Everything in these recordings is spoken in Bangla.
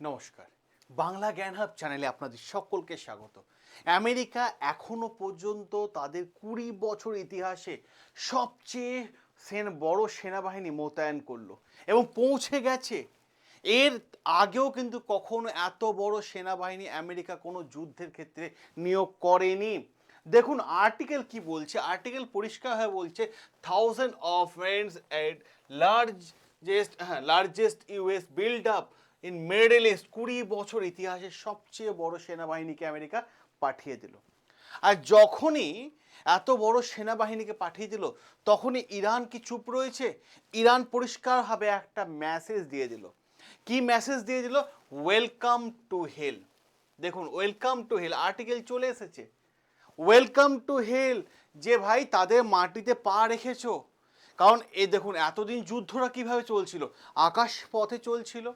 নমস্কার, বাংলা জ্ঞান হাব চ্যানেলে আপনাদের সকলকে স্বাগত। আমেরিকা এখনো পর্যন্ত তাদের 20 বছর ইতিহাসে সবচেয়ে বড় সেনাবাহিনী মোতায়েন করলো এবং পৌঁছে গেছে। এর আগেও কিন্তু কখনো এত বড় সেনাবাহিনী আমেরিকা কোনো যুদ্ধের ক্ষেত্রে নিয়োগ করেনি। দেখুন আর্টিকেল কি বলছে, আর্টিকেল পরিষ্কার হয়ে বলছে thousand of friends at largest US build up in middle east. 20 বছর ইতিহাসের সবচেয়ে বড় সেনাবাহিনীকে আমেরিকা পাঠিয়ে দিল। আর যখনই এত বড় সেনাবাহিনীকে পাঠিয়ে দিল তখনই ইরান কি চুপ রয়েছে? ইরান পরিষ্কারভাবে একটা মেসেজ দিয়ে দিল। কি মেসেজ দিয়ে দিল? Welcome to hell. দেখুন ওয়েলকাম টু হেল আর্টিকেল চলে এসেছে। ওয়েলকাম টু হেল, যে ভাই তাদের মাটিতে পা রেখেছো। কারণ এই দেখুন এতদিন যুদ্ধটা কিভাবে চলছিল, আকাশ পথে চলছিল,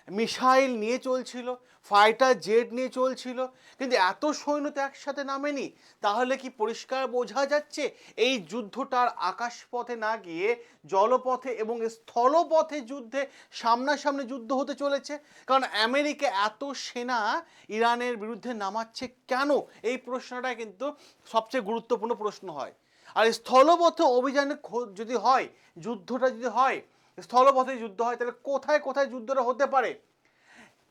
মিসাইল নিয়ে চলছিল, ফাইটার জেট নিয়ে চলছিল, কিন্তু এত সৈন্য তো একসাথে নামেনি। তাহলে কি পরিষ্কার বোঝা যাচ্ছে এই যুদ্ধটার আকাশপথে না গিয়ে জলপথে এবং স্থলপথে যুদ্ধে সামনাসামনি যুদ্ধ হতে চলেছে। কারণ আমেরিকা এত সেনা ইরানের বিরুদ্ধে নামাচ্ছে কেন, এই প্রশ্নটা কিন্তু সবচেয়ে গুরুত্বপূর্ণ প্রশ্ন হয়। আর স্থলপথে অভিযানে যদি হয়, যুদ্ধটা যদি হয়, স্থলপথে যুদ্ধ হয়, তাহলে কোথায় কোথায় যুদ্ধটা হতে পারে?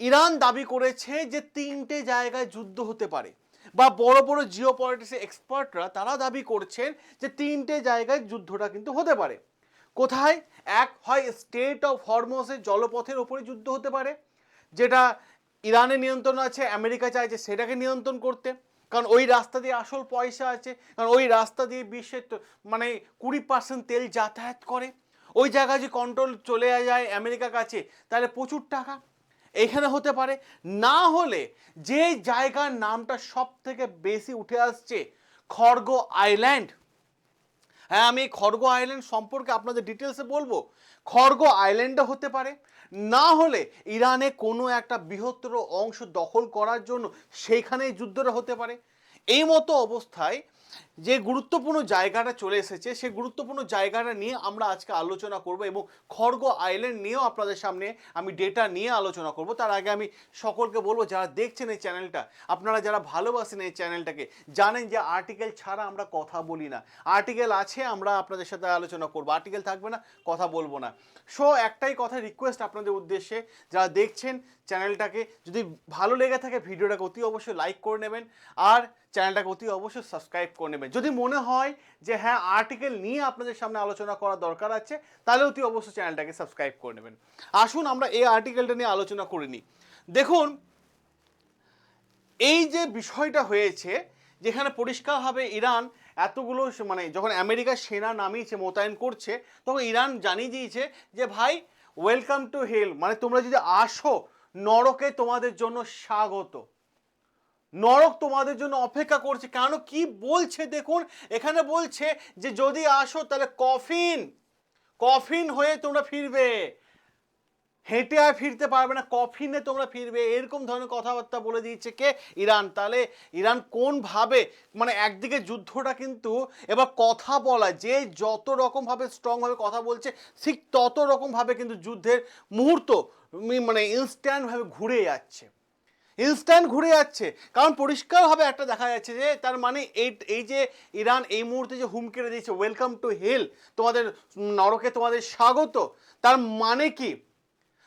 ইরান দাবি করেছে যে 3টে জায়গায় যুদ্ধ হতে পারে, বা বড় বড় জিও পলিটিক্সের এক্সপার্টরা তারা দাবি করছেন যে 3টে জায়গায় যুদ্ধটা কিন্তু হতে পারে। কোথায়? এক হয় স্টেট অফ হরমুজের জলপথের ওপরে যুদ্ধ হতে পারে, যেটা ইরানের নিয়ন্ত্রণ আছে, আমেরিকা চাইছে সেটাকে নিয়ন্ত্রণ করতে। কারণ ওই রাস্তা দিয়ে আসল পয়সা আছে, কারণ ওই রাস্তা দিয়ে বিশ্বের 20% তেল যাতায়াত করে। ওই জায়গায় যে কন্ট্রোল চলে যায় আমেরিকার কাছে, তাহলে প্রচুর টাকা এখানে হতে পারে। না হলে যে জায়গার নামটা সব থেকে বেশি উঠে আসছে, খড়গ আইল্যান্ড। হ্যাঁ, আমি খড়গ আইল্যান্ড সম্পর্কে আপনাদের ডিটেলসে বলবো। খড়গ আইল্যান্ডও হতে পারে, না হলে ইরানে কোনো একটা বৃহত্তর অংশ দখল করার জন্য সেইখানেই যুদ্ধটা হতে পারে। এই মতো অবস্থায় যে গুরুত্বপূর্ণ জায়গাটা চলে এসেছে, সেই গুরুত্বপূর্ণ জায়গাটা নিয়ে আমরা আজকে আলোচনা করব এবং খড়গ আইল্যান্ড নিয়েও আপনাদের সামনে আমি ডেটা নিয়ে আলোচনা করব। তার আগে আমি সকলকে বলবো, যারা দেখছেন এই চ্যানেলটা, আপনারা যারা ভালোবাসেন এই চ্যানেলটাকে, জানেন যে আর্টিকেল ছাড়া আমরা কথা বলি না। আর্টিকেল আছে, আমরা আপনাদের সাথে আলোচনা করবো, আর্টিকেল থাকবে না, কথা বলবো না। সো একটাই কথা রিকোয়েস্ট আপনাদের উদ্দেশ্যে, যারা দেখছেন চ্যানেলটাকে, যদি ভালো লেগে থাকে ভিডিওটাকে অতি অবশ্যই লাইক করে নেবেন, আর চ্যানেলটাকে অতি অবশ্যই সাবস্ক্রাইব করে নেবেন। যদি মনে হয় যে হ্যাঁ আর্টিকেল নিয়ে আপনাদের সামনে আলোচনা করার দরকার আছে, তাহলে অতি অবশ্যই চ্যানেলটাকে সাবস্ক্রাইব করে নেবেন। আসুন আমরা এই আর্টিকেলটা নিয়ে আলোচনা করে নিই। দেখুন এই যে বিষয়টা হয়েছে, যেখানে পরিষ্কারভাবে ইরান এতগুলো যখন আমেরিকা সেনা নামিয়েছে, মোতায়েন করছে, তখন ইরান জানিয়ে দিয়েছে যে ভাই ওয়েলকাম টু হেল, তোমরা যদি আসো, নরকে তোমাদের জন্য স্বাগত, নরক তোমাদের জন্য অপেক্ষা করছে। কেন, কি বলছে দেখুন, এখানে বলছে যে যদি আসো তাহলে কফিন কফিন হয়ে তোমরা ফিরবে, হেঁটে আর ফিরতে পারবে না, কফিনে তোমরা ফিরবে, এরকম ধরনের কথাবার্তা বলে দিয়েছে কে? ইরান। তাহলে ইরান কোন ভাবে, একদিকে যুদ্ধটা কিন্তু এবার কথা বলা, যে যত রকম ভাবে স্ট্রং ভাবে কথা বলছে, ঠিক তত রকম ভাবে কিন্তু যুদ্ধের মুহূর্ত ইনস্ট্যান্ট ভাবে ঘুরে যাচ্ছে, ইনস্ট্যান্ট ঘুরে যাচ্ছে। কারণ পরিষ্কারভাবে একটা দেখা যাচ্ছে যে তার এই যে ইরান এই মুহূর্তে যে হুমকি দিয়েছে ওয়েলকাম টু হেল, তোমাদের নরকে তোমাদের স্বাগত, তার মানে কি?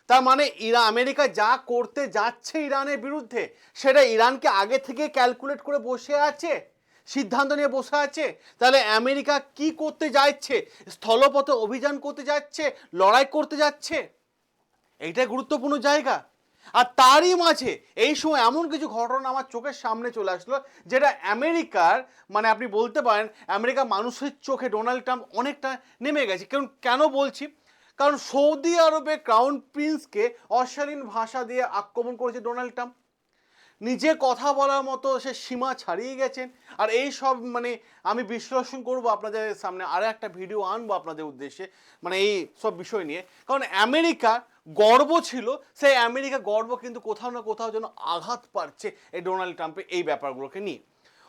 তার মানে আমেরিকা যা করতে যাচ্ছে ইরানের বিরুদ্ধে, সেটা ইরানকে আগে থেকে ক্যালকুলেট করে বসে আছে, সিদ্ধান্ত নিয়ে বসে আছে। তাহলে আমেরিকা কি করতে যাচ্ছে? স্থলপথে অভিযান করতে যাচ্ছে, লড়াই করতে যাচ্ছে, এইটাই গুরুত্বপূর্ণ জায়গা। আর তারই মাঝে এই সময় এমন কিছু ঘটনা আমার চোখের সামনে চলে আসলো, যেটা আমেরিকার আপনি বলতে পারেন আমেরিকা মানুষের চোখে ডোনাল্ড ট্রাম্প অনেকটা নেমে গেছে। কেন বলছি? কারণ সৌদি আরবে ক্রাউন প্রিন্সকে অশালীন ভাষা দিয়ে আক্রমণ করেছে ডোনাল্ড ট্রাম্প, নিজে কথা বলার মতো সে সীমা ছাড়িয়ে গেছেন। আর এই সব আমি বিশ্লেষণ করব আপনাদের সামনে, আরও একটা ভিডিও আনবো আপনাদের উদ্দেশ্যে এই সব বিষয় নিয়ে। কারণ আমেরিকা গর্ব ছিল, সেই আমেরিকা গর্ব কিন্তু কোথাও না কোথাও যেন আঘাত পাচ্ছে এই ডোনাল্ড ট্রাম্পের এই ব্যাপারগুলোকে নিয়ে।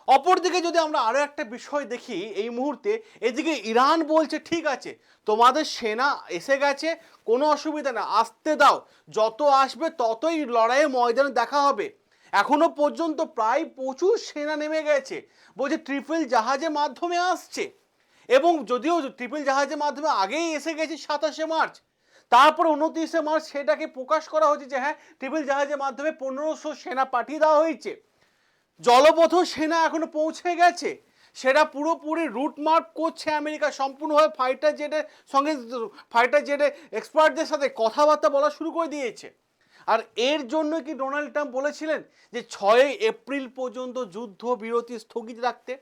অপরদিকে যদি আমরা আরো একটা বিষয় দেখি এই মুহূর্তে, এদিকে ইরান বলছে ঠিক আছে তোমাদের সেনা এসে গেছে, কোনো অসুবিধা না, আসতে দাও, যত আসবে ততই লড়াইয়ের ময়দানে দেখা হবে। এখনো পর্যন্ত প্রায় প্রচুর সেনা নেমে গেছে, বলছে ট্রিপল জাহাজের মাধ্যমে আসছে, এবং যদিও ট্রিপল জাহাজের মাধ্যমে আগেই এসে গেছে 27 মার্চ, তারপর 29 মার্চ সেটাকে প্রকাশ করা হয়েছে যে হ্যাঁ ট্রিপল জাহাজের মাধ্যমে 1500 সেনা পাঠিয়ে দেওয়া হয়েছে। জলপথ সেনা এখনো পৌঁছে গেছে, সেটা পুরোপুরি রুট মার্ক করছে আমেরিকা, সম্পূর্ণভাবে ফাইটার জেটের সঙ্গে, ফাইটার জেটের এক্সপার্টদের সাথে কথাবার্তা বলা শুরু করে দিয়েছে। আর এর জন্য কি ডোনাল্ড ট্রাম্প বলেছিলেন যে 6 এপ্রিল পর্যন্ত যুদ্ধ বিরতি স্থগিত রাখতে?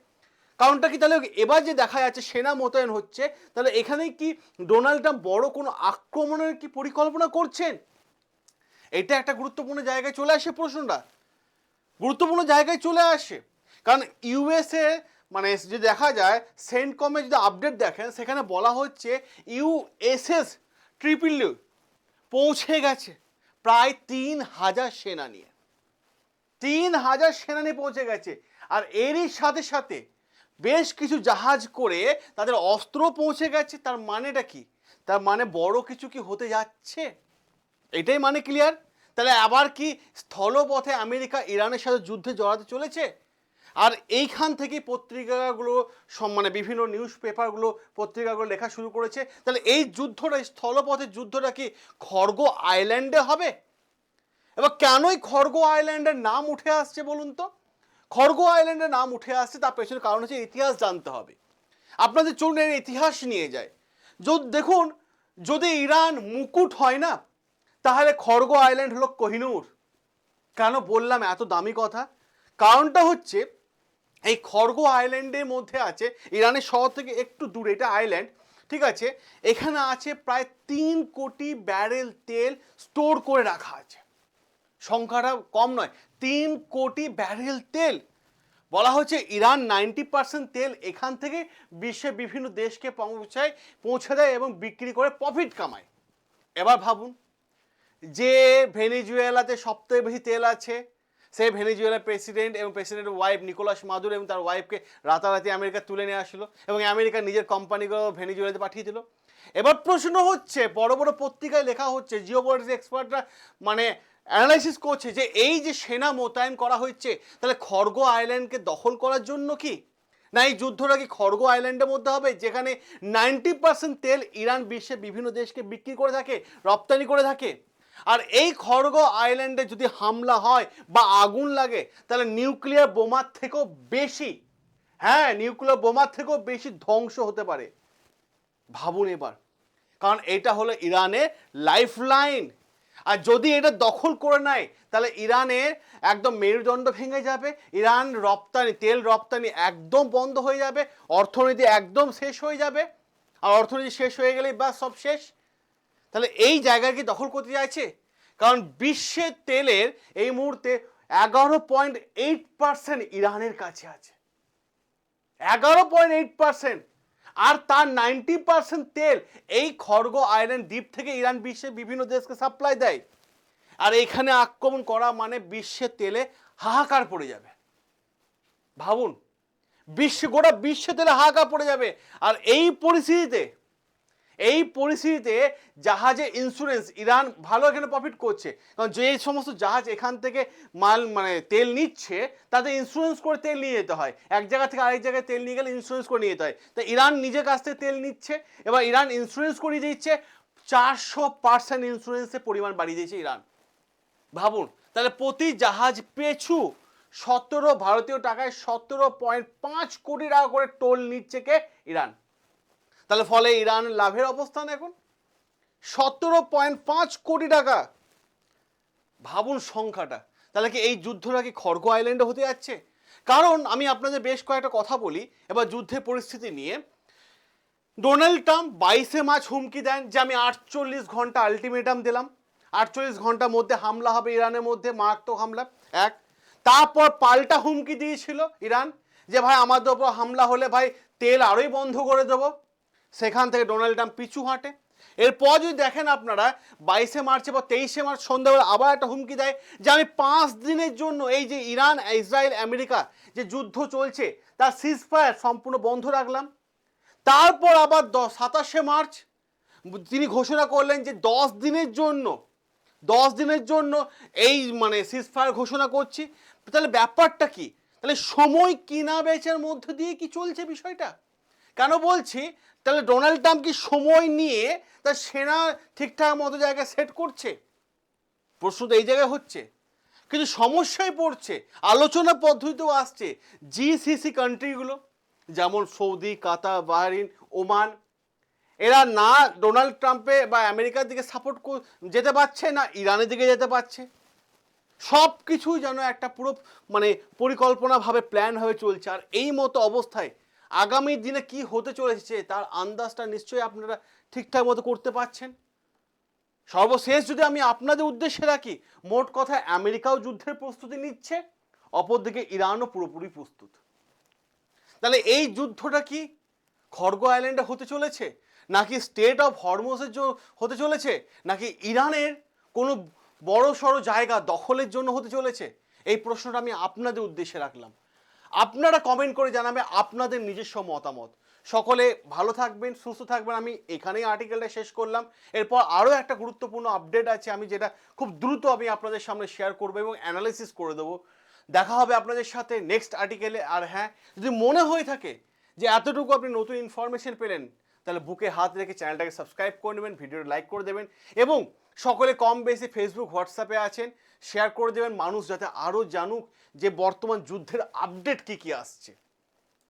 কারণটা কি তাহলে এবার যে দেখা যাচ্ছে সেনা মোতায়েন হচ্ছে, তাহলে এখানে কি ডোনাল্ড ট্রাম্প বড় কোনো আক্রমণের কি পরিকল্পনা করছেন? এটা একটা গুরুত্বপূর্ণ জায়গায় চলে আসে, প্রশ্নটা গুরুত্বপূর্ণ জায়গায় চলে আসে। কারণ ইউএসএ মানে যদি দেখা যায় সেন্টকমে যদি আপডেট দেখেন, সেখানে বলা হচ্ছে ইউএসএস ট্রিপল পৌঁছে গেছে প্রায় 3000 সেনা নিয়ে, 3000 সেনা নিয়ে পৌঁছে গেছে। আর এরই সাথে সাথে বেশ কিছু জাহাজ করে তাদের অস্ত্র পৌঁছে গেছে। তার মানেটা কি? তার মানে বড় কিছু কি হতে যাচ্ছে? এটাই মানে ক্লিয়ার। তাহলে আবার কি স্থলপথে আমেরিকা ইরানের সাথে যুদ্ধে জড়াতে চলেছে? আর এইখান থেকেই পত্রিকাগুলো মানে বিভিন্ন নিউজ পেপারগুলো পত্রিকাগুলো লেখা শুরু করেছে, তাহলে এই যুদ্ধটা, স্থলপথের যুদ্ধটা কি খড়গ আইল্যান্ডে হবে? এবার কেনই খড়গ আইল্যান্ডের নাম উঠে আসছে বলুন তো? খড়গ আইল্যান্ডের নাম উঠে আসছে তার পেছনে কারণ হচ্ছে ইতিহাস জানতে হবে। আপনাদের চলুন এর ইতিহাস নিয়ে যায়। দেখুন, যদি ইরান মুকুট হয় না, তাহলে খড়গ আইল্যান্ড হলো কোহিনূর। কেন বললাম এত দামি কথা? কারণটা হচ্ছে এই খড়গ আইল্যান্ডের মধ্যে আছে, ইরানের শহর থেকে একটু দূরে এটা আইল্যান্ড, ঠিক আছে, এখানে আছে প্রায় 3 কোটি ব্যারেল তেল স্টোর করে রাখা আছে। সংখ্যাটা কম নয়, 3 কোটি ব্যারেল তেল। বলা হচ্ছে ইরান 90% তেল এখান থেকে বিশ্বের বিভিন্ন দেশকে পৌঁছে দেয় এবং বিক্রি করে প্রফিট কামায়। এবার ভাবুন, যে ভেনেজুয়েলাতে সবথেকে বেশি তেল আছে, সেই ভেনেজুয়েলার প্রেসিডেন্ট এবং প্রেসিডেন্টের ওয়াইফ নিকোলাস মাদুরো এবং তার ওয়াইফকে রাতারাতি আমেরিকা তুলে নিয়ে আসলো এবং আমেরিকার নিজের কোম্পানিগুলো ভেনেজুয়েলাতে পাঠিয়ে দিল। এবার প্রশ্ন হচ্ছে, বড় বড় পত্রিকায় লেখা হচ্ছে, জিওপলিটিক্স এক্সপার্টরা মানে অ্যানালাইসিস করছে যে এই যে সেনা মোতায়েন করা হচ্ছে, তাহলে খড়গ আইল্যান্ডকে দখল করার জন্য কি না এই যুদ্ধটা কি খড়গ আইল্যান্ডের মধ্যে হবে, যেখানে 90% তেল ইরান বিশ্বের বিভিন্ন দেশকে বিক্রি করে থাকে, রপ্তানি করে থাকে। আর এই খড়গ আইল্যান্ডে যদি হামলা হয় বা আগুন লাগে, তাহলে নিউক্লিয়ার বোমার থেকেও বেশি, হ্যাঁ নিউক্লিয়ার বোমার থেকেও বেশি ধ্বংস হতে পারে। ভাবুন এবার, কারণ এটা হলো ইরানের লাইফ লাইন। আর যদি এটা দখল করে নেয়, তাহলে ইরানের একদম মেরুদণ্ড ভেঙে যাবে, ইরান রপ্তানি, তেল রপ্তানি একদম বন্ধ হয়ে যাবে, অর্থনীতি একদম শেষ হয়ে যাবে। আর অর্থনীতি শেষ হয়ে গেলেই বা সব শেষ। তাহলে এই জায়গায় কি দখল করতে চাইছে? কারণ বিশ্বের তেলের এই মুহূর্তে 11.8% ইরানের কাছে আছে, 11.8%। আর তার 90% তেল এই খড়গ আইল্যান্ড দ্বীপ থেকে ইরান বিশ্বের বিভিন্ন দেশকে সাপ্লাই দেয়। আর এখানে আক্রমণ করা মানে বিশ্বের তেলে হাহাকার পড়ে যাবে। ভাবুন, গোটা বিশ্ব তেলে হাহাকার পড়ে যাবে। আর এই পরিস্থিতিতে জাহাজে ইন্স্যুরেন্স, ইরান ভালো এখানে প্রফিট করছে, কারণ যে সমস্ত জাহাজ এখান থেকে মাল মানে তেল নিচ্ছে, তাদের ইন্স্যুরেন্স করে তেল নিয়ে যেতে হয়। এক জায়গা থেকে আরেক জায়গায় তেল নিয়ে গেলে ইন্স্যুরেন্স করে নিয়ে যেতে হয়। তো ইরান নিজের কাছ থেকে তেল নিচ্ছে, এবার ইরান ইন্স্যুরেন্স করিয়ে দিচ্ছে, 400% ইন্স্যুরেন্সের পরিমাণ বাড়িয়ে দিয়েছে ইরান। ভাবুন, তাহলে প্রতি জাহাজ পিছু 17 ভারতীয় টাকায় 17.5 কোটি টাকা করে টোল নিচ্ছে কে? ইরান। তাহলে ফলে ইরান লাভের অবস্থান এখন 17.5 কোটি টাকা। ভাবুন সংখ্যাটা। তাহলে কি এই যুদ্ধটা কি খড়গ আইল্যান্ডে হতে যাচ্ছে? কারণ আমি আপনাদের বেশ কয়েকটা কথা বলি এবার যুদ্ধের পরিস্থিতি নিয়ে। ডোনাল্ড ট্রাম্প 22 মার্চ হুমকি দেন যে আমি 48 ঘন্টা আলটিমেটাম দিলাম, 48 ঘন্টার মধ্যে হামলা হবে ইরানের মধ্যে, মারাত্মক হামলা। এক, তারপর পাল্টা হুমকি দিয়েছিল ইরান যে ভাই আমাদের উপর হামলা হলে ভাই তেল আরোই বন্ধ করে দেবো। সেখান থেকে ডোনাল্ড ট্রাম্প পিছু হাঁটে এরপর যদি দেখেন আপনারা 22শে মার্চে বা 23শে মার্চ সন্ধ্যাবেলা আবার একটা হুমকি দেয় যে আমি 5 দিনের জন্য এই যে ইরান ইসরায়েল আমেরিকা যে যুদ্ধ চলছে তার সিজফায়ার সম্পূর্ণ বন্ধ রাখলাম। তারপর আবার 27শে মার্চ তিনি ঘোষণা করলেন যে 10 দিনের জন্য এই মানে সিজফায়ার ঘোষণা করছি। তাহলে ব্যাপারটা কি? তাহলে সময় কিনা বেচার মধ্য দিয়ে কি চলছে বিষয়টা? কেন বলছি? তাহলে ডোনাল্ড ট্রাম্প কি সময় নিয়ে তার সেনা ঠিকঠাক মতো জায়গায় সেট করছে? প্রশ্ন তো এই জায়গায় হচ্ছে। কিন্তু সমস্যায় পড়ছে, আলোচনা পদ্ধতিতেও আসছে জিসিসি কান্ট্রিগুলো, যেমন সৌদি, কাতার, বাহরিন, ওমান, এরা না ডোনাল্ড ট্রাম্পে বা আমেরিকার দিকে সাপোর্ট যেতে পারছে, না ইরানের দিকে যেতে পারছে। সব কিছুই যেন একটা পুরো মানে পরিকল্পনাভাবে প্ল্যান হয়ে চলছে। আর এই মতো অবস্থায় আগামী দিনে কি হতে চলেছে তার আন্দাজটা নিশ্চয়ই আপনারা ঠিকঠাক মতো করতে পারছেন। সর্বশেষ যদি আমি আপনাদের উদ্দেশ্যে রাখি, মোট কথায় আমেরিকাও যুদ্ধের প্রস্তুতি নিচ্ছে, অপরদিকে ইরানও পুরোপুরি প্রস্তুত। তাহলে এই যুদ্ধটা কি খড়গ আইল্যান্ডে হতে চলেছে, নাকি স্টেট অফ হরমুজের হতে চলেছে, নাকি ইরানের কোনো বড় সড়ো জায়গা দখলের জন্য হতে চলেছে? এই প্রশ্নটা আমি আপনাদের উদ্দেশ্যে রাখলাম। আপনারা কমেন্ট করে জানাবে আপনাদের নিজস্ব মতামত। সকলে ভালো থাকবেন, সুস্থ থাকবেন। আমি এখানেই আর্টিকেলটা শেষ করলাম। এরপর আরও একটা গুরুত্বপূর্ণ আপডেট আছে, আমি যেটা খুব দ্রুত আমি আপনাদের সামনে শেয়ার করবো এবং অ্যানালাইসিস করে দেবো। দেখা হবে আপনাদের সাথে নেক্সট আর্টিকেলে। আর হ্যাঁ, যদি মনে হয়ে থাকে যে এতটুকু আপনি নতুন ইনফরমেশন পেলেন, তাহলে বুকে হাত রেখে চ্যানেলটাকে সাবস্ক্রাইব করে নেবেন, ভিডিওটা লাইক করে দেবেন এবং সকলে কম বেশি ফেসবুক হোয়াটসঅ্যাপে আছেন শেয়ার করে দেবেন, মানুষ যাতে আরও জানুক যে বর্তমান যুদ্ধের আপডেট কী কী আসছে।